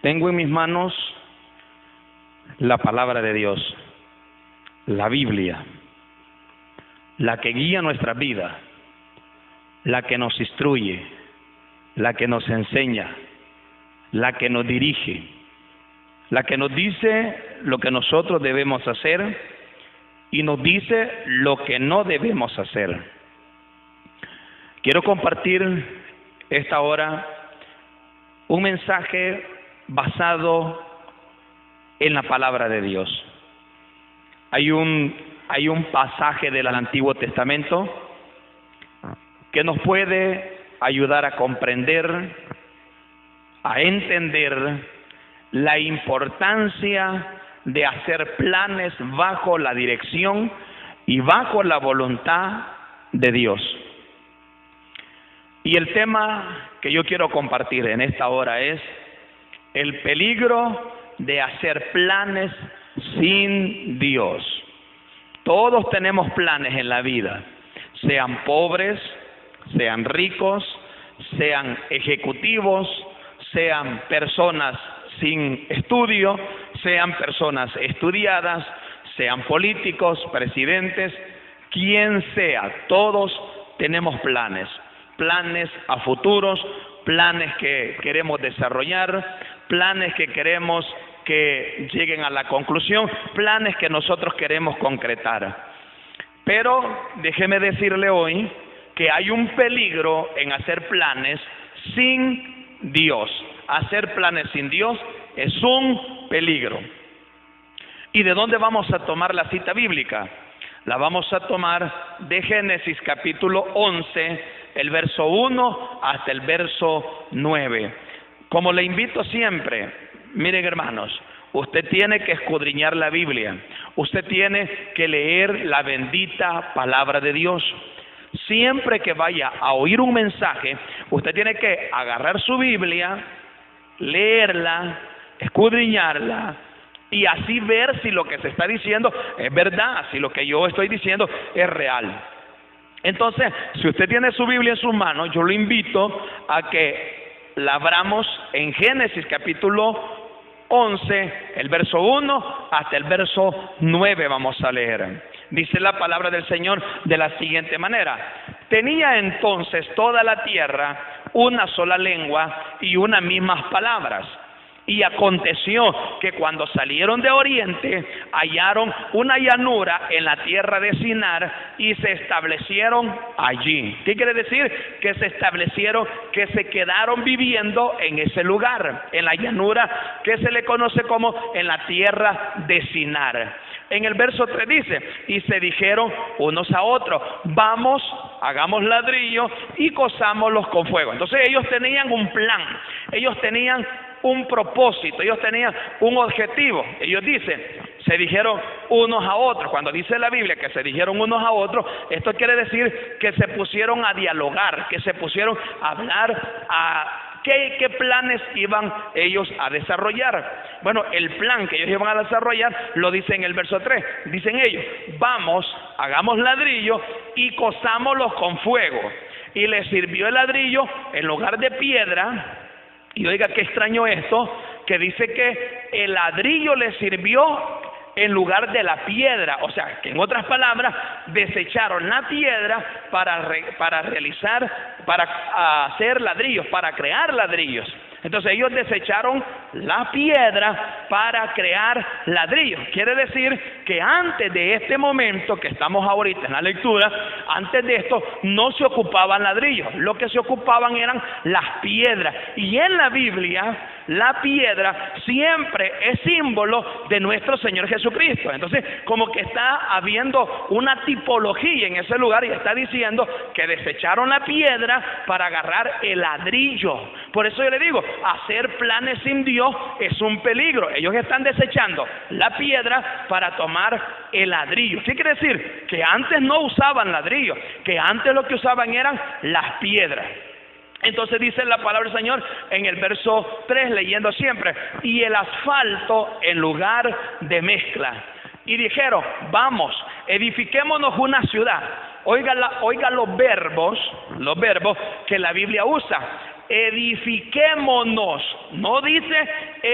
Tengo en mis manos la palabra de Dios, la Biblia, la que guía nuestra vida, la que nos instruye, la que nos enseña, la que nos dirige, la que nos dice lo que nosotros debemos hacer y nos dice lo que no debemos hacer. Quiero compartir esta hora un mensaje basado en la palabra de Dios. Hay un pasaje del Antiguo Testamento que nos puede ayudar a comprender, a entender la importancia de hacer planes bajo la dirección y bajo la voluntad de Dios. Y el tema que yo quiero compartir en esta hora es el peligro de hacer planes sin Dios. Todos tenemos planes en la vida, sean pobres, sean ricos, sean ejecutivos, sean personas sin estudio, sean personas estudiadas, sean políticos, presidentes, quien sea, todos tenemos planes a futuros, planes que queremos desarrollar, planes que queremos que lleguen a la conclusión, planes que nosotros queremos concretar. Pero déjeme decirle hoy que hay un peligro en hacer planes sin Dios. Hacer planes sin Dios es un peligro. ¿Y de dónde vamos a tomar la cita bíblica? La vamos a tomar de Génesis capítulo 11, el verso 1 hasta el verso 9. Como le invito siempre, miren hermanos, usted tiene que escudriñar la Biblia, usted tiene que leer la bendita palabra de Dios. Siempre que vaya a oír un mensaje, usted tiene que agarrar su Biblia, leerla, escudriñarla y así ver si lo que se está diciendo es verdad, si lo que yo estoy diciendo es real. Entonces, si usted tiene su Biblia en sus manos, yo lo invito a que la abramos en Génesis capítulo 11, el verso 1 hasta el verso 9 vamos a leer. Dice la palabra del Señor de la siguiente manera: tenía entonces toda la tierra una sola lengua y unas mismas palabras. Y aconteció que cuando salieron de oriente, hallaron una llanura en la tierra de Sinar y se establecieron allí. ¿Qué quiere decir? Que se establecieron, que se quedaron viviendo en ese lugar, en la llanura que se le conoce como en la tierra de Sinar. En el verso 3 dice, y se dijeron unos a otros, vamos, hagamos ladrillo y cosámoslos con fuego. Entonces ellos tenían un plan, ellos tenían un propósito, ellos tenían un objetivo. Ellos dicen, se dijeron unos a otros. Cuando dice la Biblia que se dijeron unos a otros, esto quiere decir que se pusieron a dialogar, que se pusieron a hablar, ¿qué planes iban ellos a desarrollar? Bueno, el plan que ellos iban a desarrollar lo dice en el verso 3. Dicen ellos, vamos, hagamos ladrillo y cosámoslos con fuego. Y les sirvió el ladrillo en lugar de piedra. Y oiga, qué extraño esto, que dice que el ladrillo les sirvió en lugar de la piedra. O sea, que en otras palabras, desecharon la piedra para hacer ladrillos, para crear ladrillos. Entonces ellos desecharon la piedra para crear ladrillos. Quiere decir que antes de este momento que estamos ahorita en la lectura, antes de esto no se ocupaban ladrillos, lo que se ocupaban eran las piedras. Y en la Biblia, la piedra siempre es símbolo de nuestro Señor Jesucristo. Entonces, como que está habiendo una tipología en ese lugar y está diciendo que desecharon la piedra para agarrar el ladrillo. Por eso yo le digo, hacer planes sin Dios es un peligro. Ellos están desechando la piedra para tomar el ladrillo. ¿Qué quiere decir? Que antes no usaban ladrillo, que antes lo que usaban eran las piedras. Entonces dice la palabra del Señor en el verso 3, leyendo siempre, y el asfalto en lugar de mezcla. Y dijeron, vamos, edifiquémonos una ciudad. Oiga los verbos que la Biblia usa. Edifiquémonos, no dice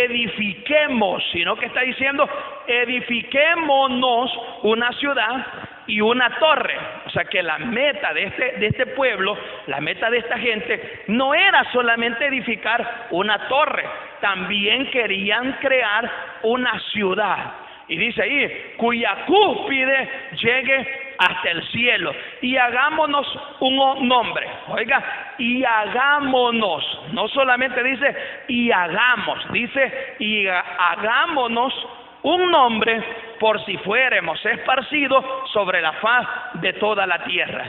edifiquemos, sino que está diciendo edifiquémonos una ciudad y una torre. O sea que la meta de este pueblo, la meta de esta gente, no era solamente edificar una torre, también querían crear una ciudad. Y dice ahí, cuya cúspide llegue hasta el cielo. Y hagámonos un nombre. Oiga, y hagámonos. No solamente dice y hagamos, dice y hagámonos un nombre por si fuéramos esparcidos sobre la faz de toda la tierra.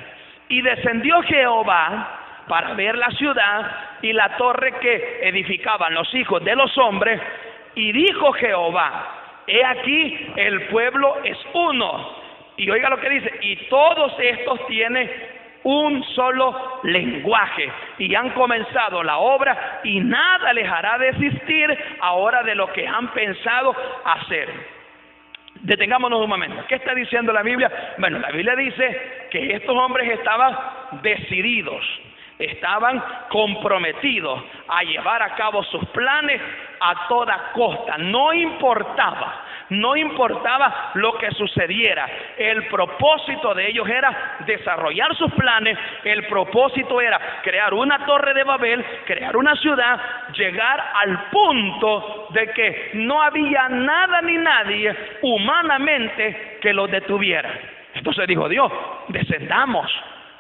Y descendió Jehová para ver la ciudad y la torre que edificaban los hijos de los hombres. Y dijo Jehová, he aquí el pueblo es uno. Y oiga lo que dice, y todos estos tienen un solo lenguaje y han comenzado la obra y nada les hará desistir ahora de lo que han pensado hacer. Detengámonos un momento. ¿Qué está diciendo la Biblia? Bueno, la Biblia dice que estos hombres estaban decididos, estaban comprometidos a llevar a cabo sus planes a toda costa. No importaba lo que sucediera. El propósito de ellos era desarrollar sus planes. El propósito era crear una torre de Babel, crear una ciudad, llegar al punto de que no había nada ni nadie humanamente que los detuviera. Entonces dijo Dios, descendamos.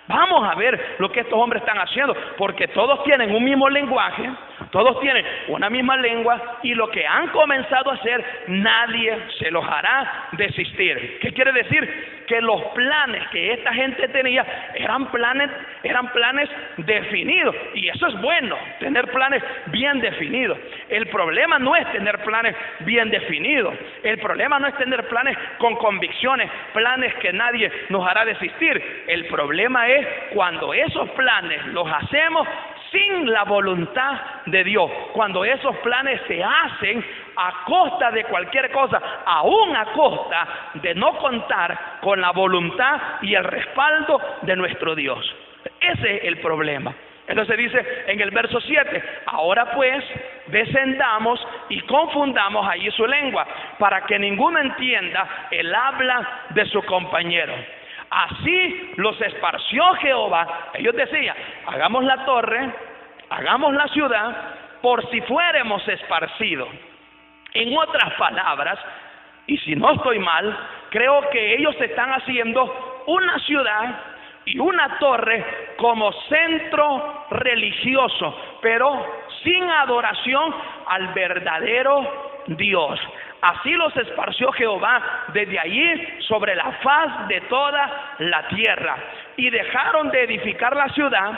Vamos a ver lo que estos hombres están haciendo, porque todos tienen un mismo lenguaje, todos tienen una misma lengua, y lo que han comenzado a hacer, nadie se los hará desistir. ¿Qué quiere decir? Que los planes que esta gente tenía eran planes definidos, y eso es bueno, tener planes bien definidos. El problema no es tener planes bien definidos, el problema no es tener planes con convicciones, planes que nadie nos hará desistir. El problema es cuando esos planes los hacemos sin la voluntad de Dios, cuando esos planes se hacen a costa de cualquier cosa, aún a costa de no contar con la voluntad y el respaldo de nuestro Dios. Ese es el problema. Entonces dice en el verso 7, ahora pues descendamos y confundamos allí su lengua, para que ninguno entienda el habla de su compañero. Así los esparció Jehová. Ellos decían, hagamos la torre, hagamos la ciudad, por si fuéramos esparcidos. En otras palabras, y si no estoy mal, creo que ellos están haciendo una ciudad y una torre como centro religioso, pero sin adoración al verdadero Dios. Así los esparció Jehová desde allí sobre la faz de toda la tierra, y dejaron de edificar la ciudad.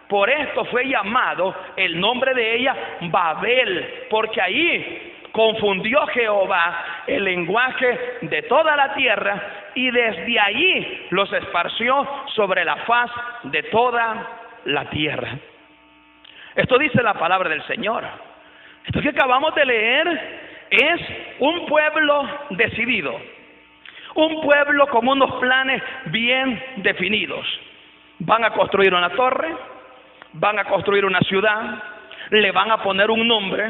Por esto fue llamado el nombre de ella Babel, porque allí confundió Jehová el lenguaje de toda la tierra, y desde allí los esparció sobre la faz de toda la tierra. Esto dice la palabra del Señor. Esto que acabamos de leer es un pueblo decidido, un pueblo con unos planes bien definidos. Van a construir una torre, van a construir una ciudad, le van a poner un nombre,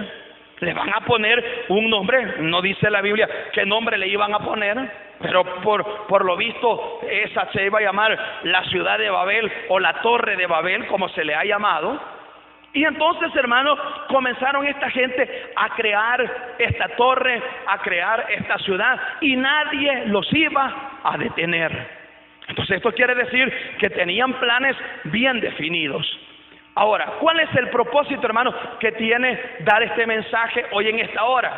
no dice la Biblia qué nombre le iban a poner, pero por lo visto esa se iba a llamar la ciudad de Babel o la torre de Babel, como se le ha llamado. Y entonces, hermanos, comenzaron esta gente a crear esta torre, a crear esta ciudad, y nadie los iba a detener. Entonces esto quiere decir que tenían planes bien definidos. Ahora, ¿cuál es el propósito, hermanos, que tiene dar este mensaje hoy en esta hora?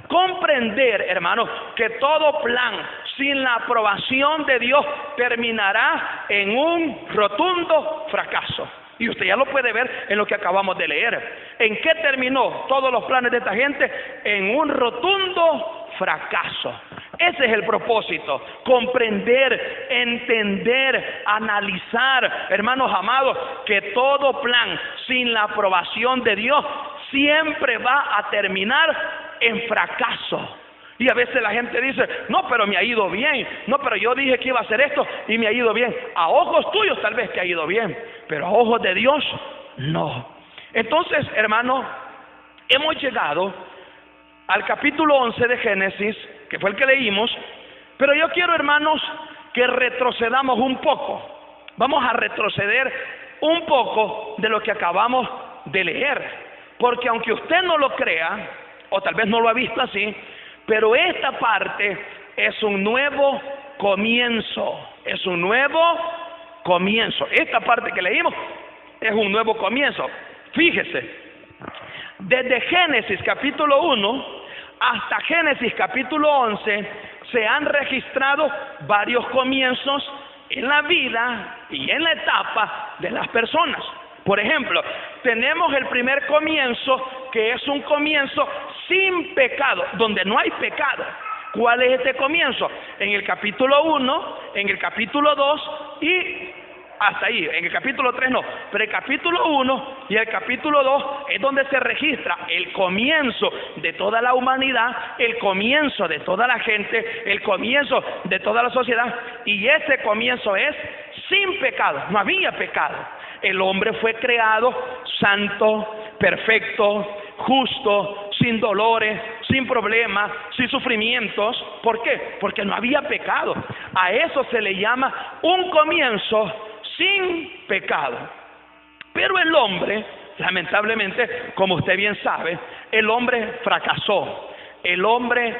Comprender, hermanos, que todo plan sin la aprobación de Dios terminará en un rotundo fracaso. Y usted ya lo puede ver en lo que acabamos de leer. ¿En qué terminó todos los planes de esta gente? En un rotundo fracaso. Ese es el propósito, comprender, entender, analizar, hermanos amados, que todo plan sin la aprobación de Dios siempre va a terminar en fracaso. Y a veces la gente dice, no, pero me ha ido bien, no, pero yo dije que iba a hacer esto y me ha ido bien. A ojos tuyos tal vez te ha ido bien, pero a ojos de Dios, no. Entonces, hermano, hemos llegado al capítulo 11 de Génesis, que fue el que leímos, pero yo quiero, hermanos, que retrocedamos un poco. Vamos a retroceder un poco de lo que acabamos de leer, porque aunque usted no lo crea, o tal vez no lo ha visto así, pero esta parte es un nuevo comienzo, es un nuevo comienzo. Esta parte que leímos es un nuevo comienzo. Fíjese, desde Génesis capítulo 1 hasta Génesis capítulo 11 se han registrado varios comienzos en la vida y en la etapa de las personas. Por ejemplo, tenemos el primer comienzo, que es un comienzo sin pecado, donde no hay pecado. ¿Cuál es este comienzo? En el capítulo 1, en el capítulo 2 y hasta ahí. En el capítulo 3 no, pero el capítulo 1 y el capítulo 2 es donde se registra el comienzo de toda la humanidad, el comienzo de toda la gente, el comienzo de toda la sociedad, y ese comienzo es sin pecado. No había pecado. El hombre fue creado santo, perfecto, justo, sin dolores, sin problemas, sin sufrimientos. ¿Por qué? Porque no había pecado. A eso se le llama un comienzo sin pecado. Pero el hombre, lamentablemente, como usted bien sabe, el hombre fracasó. El hombre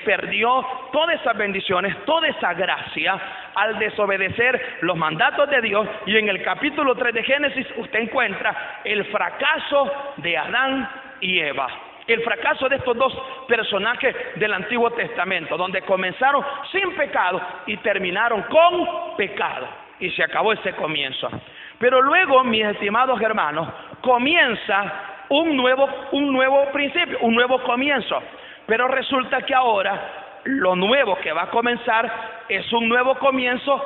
perdió todas esas bendiciones, toda esa gracia al desobedecer los mandatos de Dios. Y en el capítulo 3 de Génesis usted encuentra el fracaso de Adán y Eva. El fracaso de estos dos personajes del Antiguo Testamento, donde comenzaron sin pecado y terminaron con pecado. Y se acabó ese comienzo. Pero luego, mis estimados hermanos, comienza un nuevo principio, un nuevo comienzo. Pero resulta que ahora lo nuevo que va a comenzar es un nuevo comienzo,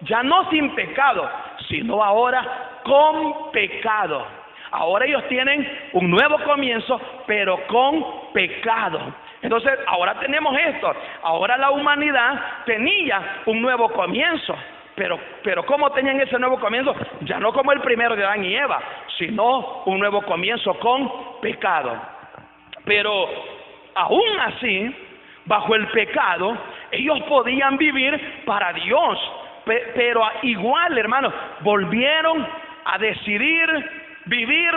ya no sin pecado, sino ahora con pecado. Ahora ellos tienen un nuevo comienzo, pero con pecado. Entonces, ahora tenemos esto. Ahora la humanidad tenía un nuevo comienzo. Pero ¿cómo tenían ese nuevo comienzo? Ya no como el primero de Adán y Eva, sino un nuevo comienzo con pecado. Pero aún así, bajo el pecado, ellos podían vivir para Dios. Pero igual, hermanos, volvieron a decidir vivir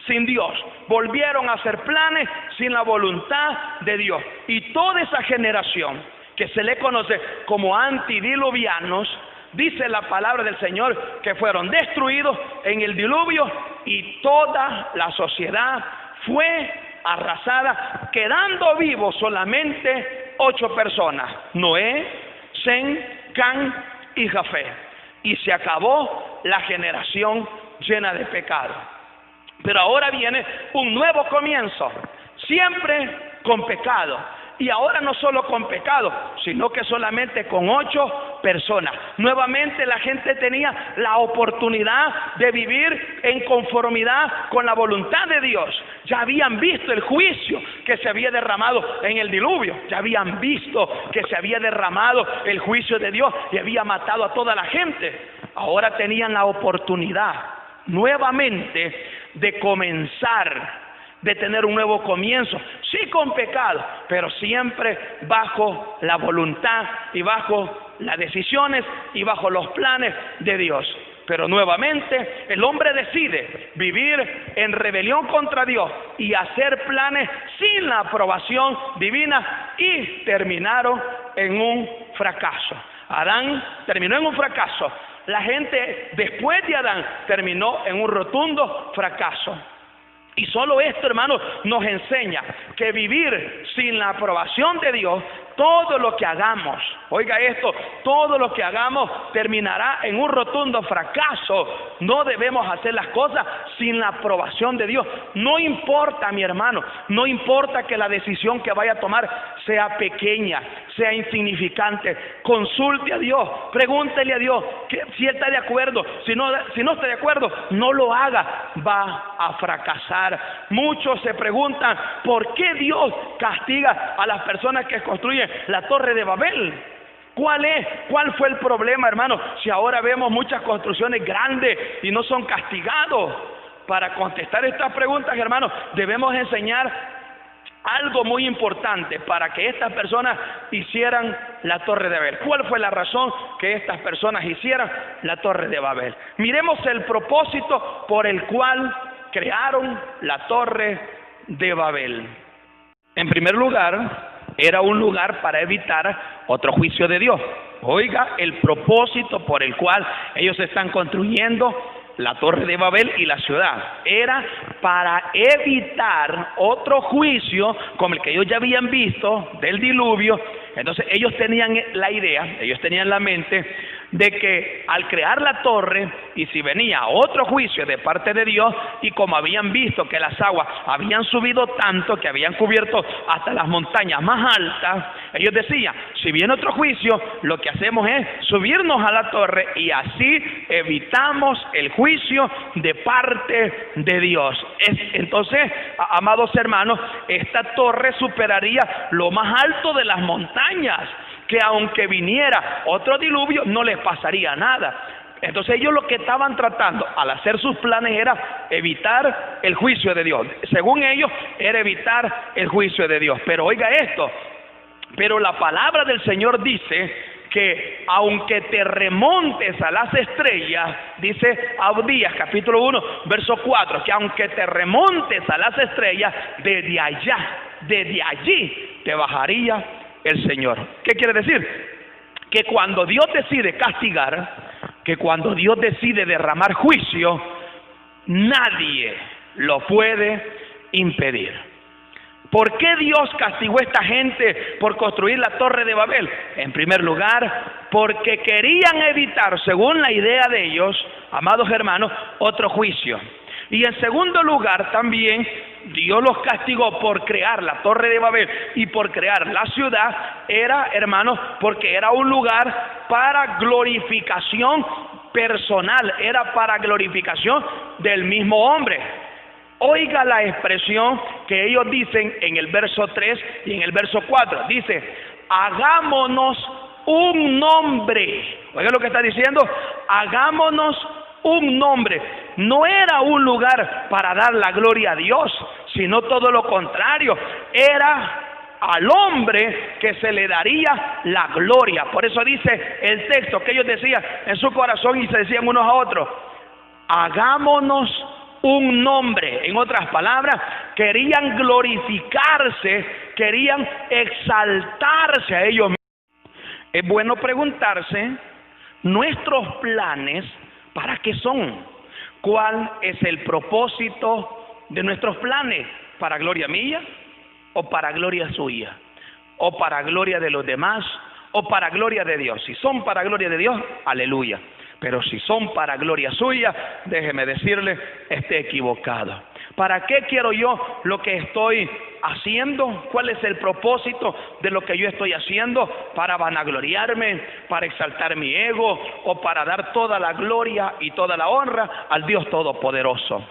sin Dios. Volvieron a hacer planes sin la voluntad de Dios. Y toda esa generación que se le conoce como antidiluvianos, dice la palabra del Señor que fueron destruidos en el diluvio y toda la sociedad fue arrasada, quedando vivos solamente 8 personas: Noé, Sem, Cam y Jafet. Y se acabó la generación llena de pecado. Pero ahora viene un nuevo comienzo, siempre con pecado. Y ahora no solo con pecado, sino que solamente con 8 personas. Nuevamente la gente tenía la oportunidad de vivir en conformidad con la voluntad de Dios. Ya habían visto el juicio que se había derramado en el diluvio. Ya habían visto que se había derramado el juicio de Dios y había matado a toda la gente. Ahora tenían la oportunidad nuevamente de comenzar, de tener un nuevo comienzo, sí con pecado, pero siempre bajo la voluntad y bajo las decisiones y bajo los planes de Dios. Pero nuevamente el hombre decide vivir en rebelión contra Dios y hacer planes sin la aprobación divina, y terminaron en un fracaso. Adán terminó en un fracaso. La gente después de Adán terminó en un rotundo fracaso. Y solo esto, hermanos, nos enseña que vivir sin la aprobación de Dios, todo lo que hagamos, oiga esto, todo lo que hagamos terminará en un rotundo fracaso. No debemos hacer las cosas sin la aprobación de Dios. No importa, mi hermano, no importa que la decisión que vaya a tomar sea pequeña, sea insignificante. Consulte a Dios, pregúntele a Dios si Él está de acuerdo. Si no está de acuerdo, no lo haga, va a fracasar. Muchos se preguntan por qué Dios castiga a las personas que construyen la Torre de Babel. ¿Cuál fue el problema, hermano? Si ahora vemos muchas construcciones grandes y no son castigados. Para contestar estas preguntas, hermanos, debemos enseñar algo muy importante para que estas personas hicieran la Torre de Babel. ¿Cuál fue la razón que estas personas hicieran la Torre de Babel? Miremos el propósito por el cual crearon la Torre de Babel. En primer lugar, era un lugar para evitar otro juicio de Dios. Oiga, el propósito por el cual ellos están construyendo la Torre de Babel y la ciudad era para evitar otro juicio como el que ellos ya habían visto del diluvio. Entonces ellos tenían la idea, ellos tenían la mente de que al crear la torre, y si venía otro juicio de parte de Dios, y como habían visto que las aguas habían subido tanto, que habían cubierto hasta las montañas más altas, ellos decían, si viene otro juicio, lo que hacemos es subirnos a la torre y así evitamos el juicio de parte de Dios. Entonces, amados hermanos, esta torre superaría lo más alto de las montañas, que aunque viniera otro diluvio no les pasaría nada. Entonces ellos lo que estaban tratando al hacer sus planes era evitar el juicio de Dios. Según ellos era evitar el juicio de Dios. Pero oiga esto, pero la palabra del Señor dice que aunque te remontes a las estrellas, dice Abdías capítulo 1 verso 4, que aunque te remontes a las estrellas, desde allí te bajaría el Señor. ¿Qué quiere decir? Que cuando Dios decide castigar, que cuando Dios decide derramar juicio, nadie lo puede impedir. ¿Por qué Dios castigó a esta gente por construir la Torre de Babel? En primer lugar, porque querían evitar, según la idea de ellos, amados hermanos, otro juicio. Y en segundo lugar, también Dios los castigó por crear la Torre de Babel y por crear la ciudad, era, hermanos, porque era un lugar para glorificación personal, era para glorificación del mismo hombre. Oiga la expresión que ellos dicen en el verso 3 y en el verso 4. Dice, hagámonos un nombre. Oiga lo que está diciendo, hagámonos un nombre. No era un lugar para dar la gloria a Dios, sino todo lo contrario. Era al hombre que se le daría la gloria. Por eso dice el texto que ellos decían en su corazón y se decían unos a otros, hagámonos un nombre. En otras palabras, querían glorificarse, querían exaltarse a ellos mismos. Es bueno preguntarse, nuestros planes, ¿para qué son? ¿Cuál es el propósito de nuestros planes? ¿Para gloria mía? ¿O para gloria suya? ¿O para gloria de los demás? ¿O para gloria de Dios? Si son para gloria de Dios, aleluya. Pero si son para gloria suya, déjeme decirle, esté equivocado. ¿Para qué quiero yo lo que estoy haciendo? ¿Cuál es el propósito de lo que yo estoy haciendo? ¿Para vanagloriarme? ¿Para exaltar mi ego? ¿O para dar toda la gloria y toda la honra al Dios Todopoderoso?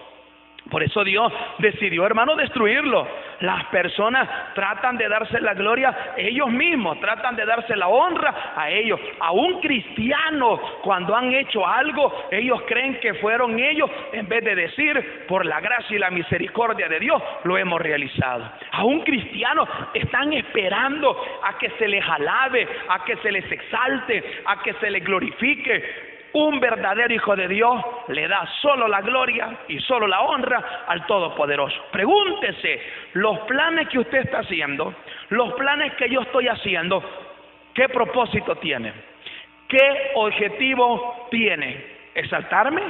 Por eso Dios decidió, hermano, destruirlo. Las personas tratan de darse la gloria ellos mismos, tratan de darse la honra a ellos. A un cristiano, cuando han hecho algo, ellos creen que fueron ellos, en vez de decir, por la gracia y la misericordia de Dios, lo hemos realizado. A un cristiano están esperando a que se les alabe, a que se les exalte, a que se les glorifique. Un verdadero hijo de Dios le da solo la gloria y solo la honra al Todopoderoso. Pregúntese, los planes que usted está haciendo, los planes que yo estoy haciendo, ¿qué propósito tienen? ¿Qué objetivo tiene? ¿Exaltarme?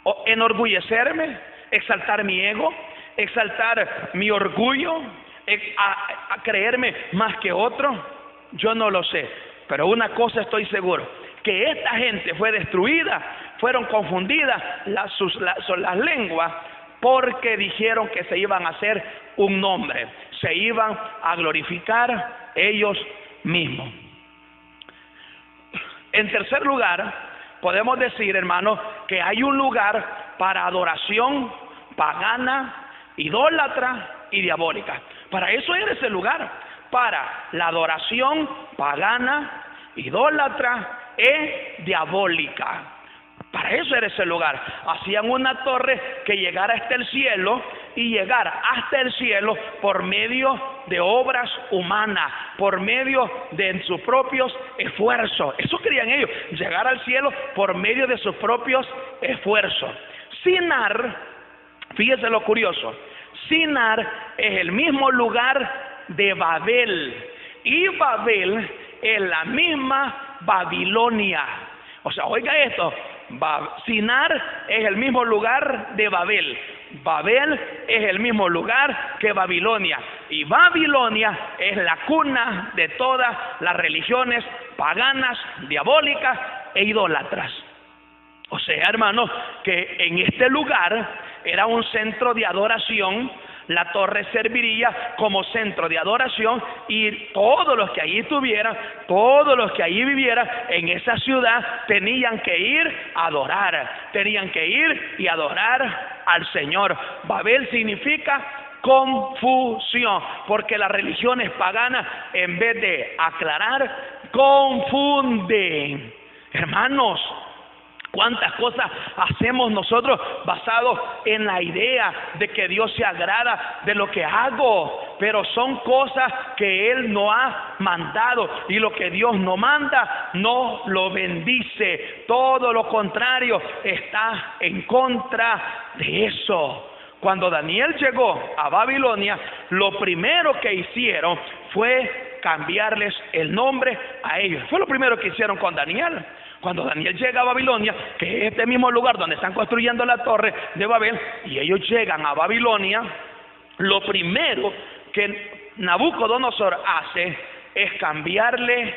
¿O enorgullecerme? ¿Exaltar mi ego? ¿Exaltar mi orgullo? ¿A creerme más que otro? Yo no lo sé, pero una cosa estoy seguro, que esta gente fue destruida, fueron confundidas las lenguas, porque dijeron que se iban a hacer un nombre, se iban a glorificar ellos mismos. En tercer lugar, podemos decir, hermanos, que hay un lugar para adoración pagana, idólatra y diabólica. Para eso era ese lugar, para la adoración pagana, idólatra y diabólica. Para eso era ese lugar. Hacían una torre que llegara hasta el cielo y llegar hasta el cielo por medio de obras humanas, por medio de sus propios esfuerzos. Eso querían ellos, llegar al cielo por medio de sus propios esfuerzos. Sinar, fíjese lo curioso, Sinar es el mismo lugar de Babel, y Babel es la misma Babilonia. O sea, oiga esto, Sinar es el mismo lugar de Babel, Babel es el mismo lugar que Babilonia, y Babilonia es la cuna de todas las religiones paganas, diabólicas e idólatras. O sea, hermanos, que en este lugar era un centro de adoración. La torre serviría como centro de adoración, y todos los que allí estuvieran, todos los que allí vivieran en esa ciudad, tenían que ir a adorar, tenían que ir y adorar al Señor. Babel significa confusión, porque las religiones paganas, en vez de aclarar, confunden. Hermanos, ¿cuántas cosas hacemos nosotros basados en la idea de que Dios se agrada de lo que hago? Pero son cosas que Él no ha mandado, y lo que Dios no manda no lo bendice. Todo lo contrario está en contra de eso. Cuando Daniel llegó a Babilonia, lo primero que hicieron fue cambiarles el nombre a ellos. Fue lo primero que hicieron con Daniel. Cuando Daniel llega a Babilonia, que es este mismo lugar donde están construyendo la torre de Babel, y ellos llegan a Babilonia, lo primero que Nabucodonosor hace es cambiarle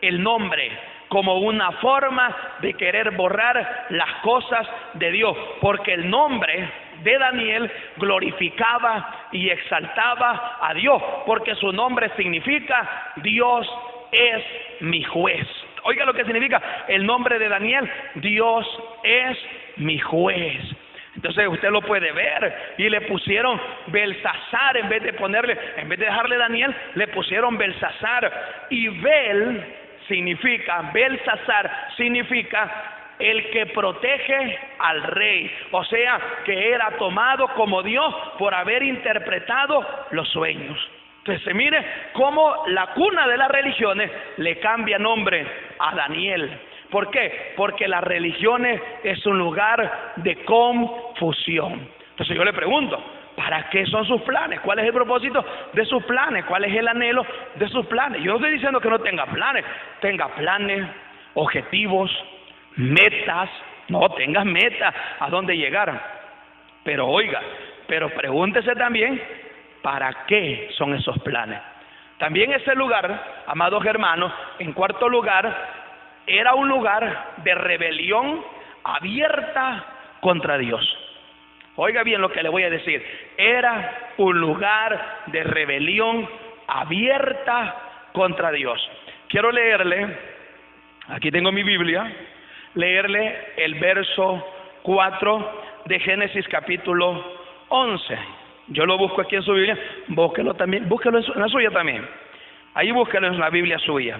el nombre, como una forma de querer borrar las cosas de Dios, porque el nombre de Daniel glorificaba y exaltaba a Dios, porque su nombre significa Dios es mi juez. Oiga lo que significa el nombre de Daniel: Dios es mi juez. Entonces usted lo puede ver, y le pusieron Belsasar en vez de dejarle Daniel, le pusieron Belsasar. Y Belsasar significa el que protege al rey, o sea, que era tomado como Dios por haber interpretado los sueños. Entonces, mire cómo la cuna de las religiones le cambia nombre a Daniel. ¿Por qué? Porque las religiones es un lugar de confusión. Entonces yo le pregunto, ¿para qué son sus planes? ¿Cuál es el propósito de sus planes? ¿Cuál es el anhelo de sus planes? Yo no estoy diciendo que no tenga planes, objetivos, metas. No, tengas metas a dónde llegar. Pero oiga, pregúntese también, ¿para qué son esos planes? También ese lugar, amados hermanos, en cuarto lugar, era un lugar de rebelión abierta contra Dios. Oiga bien lo que le voy a decir. Era un lugar de rebelión abierta contra Dios. Quiero leerle, aquí tengo mi Biblia, leerle el verso 4 de Génesis capítulo 11. Yo lo busco aquí en su Biblia, búsquelo en la suya también. Ahí búsquelo en la Biblia suya.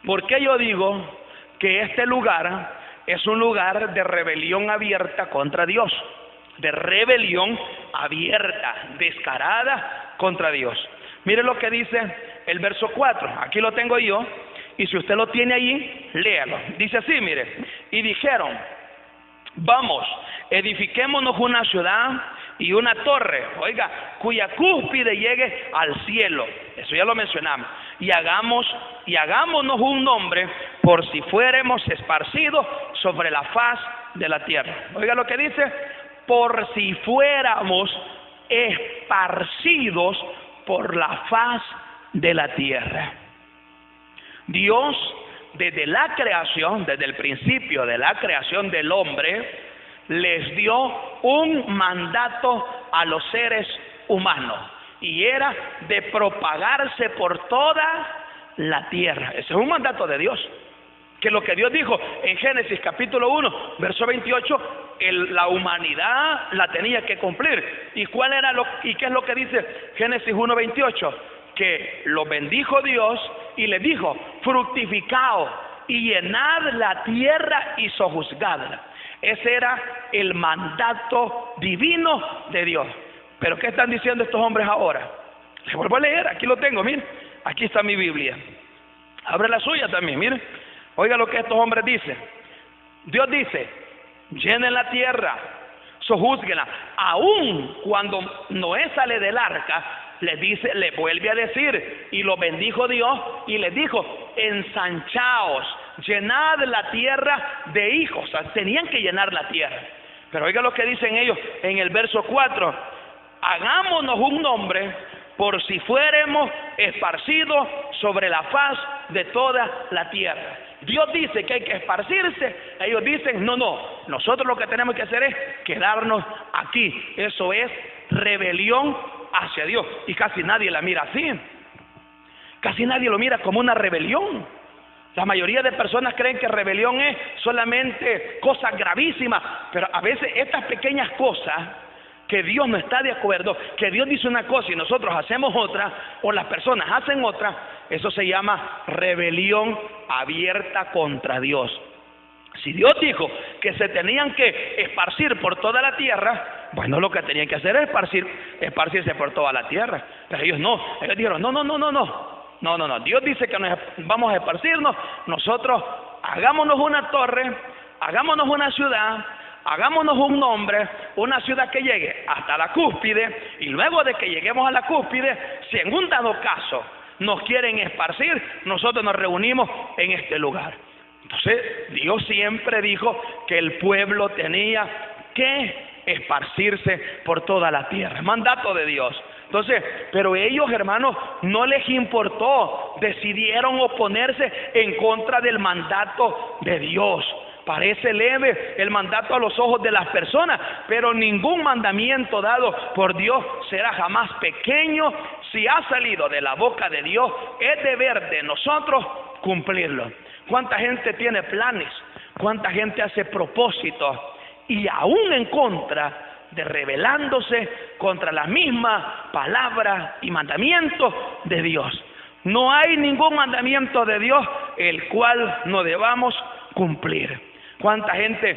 ¿Por qué yo digo que este lugar es un lugar de rebelión abierta contra Dios? De rebelión abierta, descarada contra Dios. Mire lo que dice el verso 4, aquí lo tengo yo, y si usted lo tiene allí, léalo. Dice así, mire: y dijeron, vamos, edifiquémonos una ciudad y una torre, oiga, cuya cúspide llegue al cielo. Eso ya lo mencionamos. Y hagámonos un nombre, por si fuéramos esparcidos sobre la faz de la tierra. Oiga lo que dice: por si fuéramos esparcidos por la faz de la tierra. Dios, desde la creación, desde el principio de la creación del hombre, les dio un mandato a los seres humanos, y era de propagarse por toda la tierra. Ese es un mandato de Dios, que lo que Dios dijo en Génesis capítulo 1, verso 28, la humanidad la tenía que cumplir. ¿Y qué es lo que dice Génesis 1:28? Que lo bendijo Dios y le dijo: fructificaos y llenad la tierra y sojuzgadla. Ese era el mandato divino de Dios. Pero ¿qué están diciendo estos hombres ahora? Les vuelvo a leer, aquí lo tengo, miren. Aquí está mi Biblia. Abre la suya también, miren. Oiga lo que estos hombres dicen. Dios dice, llenen la tierra, sojúzguenla. Aún cuando Noé sale del arca, le vuelve a decir, y lo bendijo Dios, y les dijo, ensanchaos, llenad la tierra de hijos. O sea, tenían que llenar la tierra. Pero oiga lo que dicen ellos en el verso 4, hagámonos un nombre por si fuéramos esparcidos sobre la faz de toda la tierra. Dios dice que hay que esparcirse, ellos dicen, no, nosotros lo que tenemos que hacer es quedarnos aquí. Eso es rebelión hacia Dios, y casi nadie la mira así. Casi nadie lo mira como una rebelión. La mayoría de personas creen que rebelión es solamente cosas gravísimas, pero a veces estas pequeñas cosas que Dios no está de acuerdo, que Dios dice una cosa y nosotros hacemos otra, o las personas hacen otra, eso se llama rebelión abierta contra Dios. Si Dios dijo que se tenían que esparcir por toda la tierra, bueno, lo que tenían que hacer es esparcirse por toda la tierra. Pero ellos no, ellos dijeron, no, Dios dice que nos vamos a esparcirnos, nosotros hagámonos una torre, hagámonos una ciudad, hagámonos un nombre, una ciudad que llegue hasta la cúspide, y luego de que lleguemos a la cúspide, si en un dado caso nos quieren esparcir, nosotros nos reunimos en este lugar. Entonces, Dios siempre dijo que el pueblo tenía que esparcirse por toda la tierra, mandato de Dios. Entonces, pero ellos, hermanos, no les importó, decidieron oponerse en contra del mandato de Dios. Parece leve el mandato a los ojos de las personas, pero ningún mandamiento dado por Dios será jamás pequeño. Si ha salido de la boca de Dios, es deber de nosotros cumplirlo. ¿Cuánta gente tiene planes? ¿Cuánta gente hace propósitos? Y aún en contra de rebelándose contra la misma palabra y mandamiento de Dios. No hay ningún mandamiento de Dios el cual no debamos cumplir. ¿Cuánta gente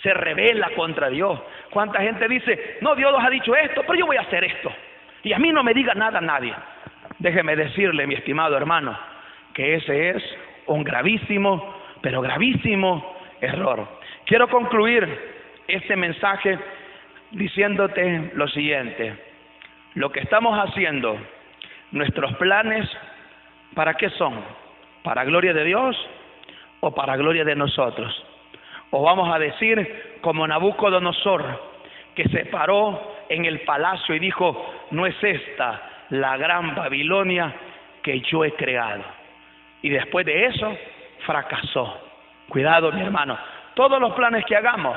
se rebela contra Dios? ¿Cuánta gente dice, no, Dios nos ha dicho esto, pero yo voy a hacer esto? Y a mí no me diga nada nadie. Déjeme decirle, mi estimado hermano, que ese es un gravísimo, pero gravísimo error. Quiero concluir este mensaje diciéndote lo siguiente. Lo que estamos haciendo, nuestros planes, ¿para qué son? ¿Para gloria de Dios o para gloria de nosotros? O vamos a decir como Nabucodonosor, que se paró en el palacio y dijo, no es esta la gran Babilonia que yo he creado. Y después de eso, fracasó. Cuidado, mi hermano. Todos los planes que hagamos,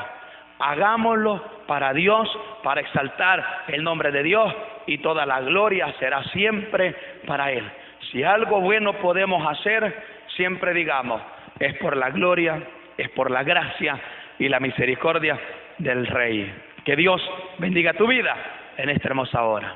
hagámoslo para Dios, para exaltar el nombre de Dios, y toda la gloria será siempre para Él. Si algo bueno podemos hacer, siempre digamos, es por la gloria, es por la gracia y la misericordia del Rey. Que Dios bendiga tu vida en esta hermosa hora.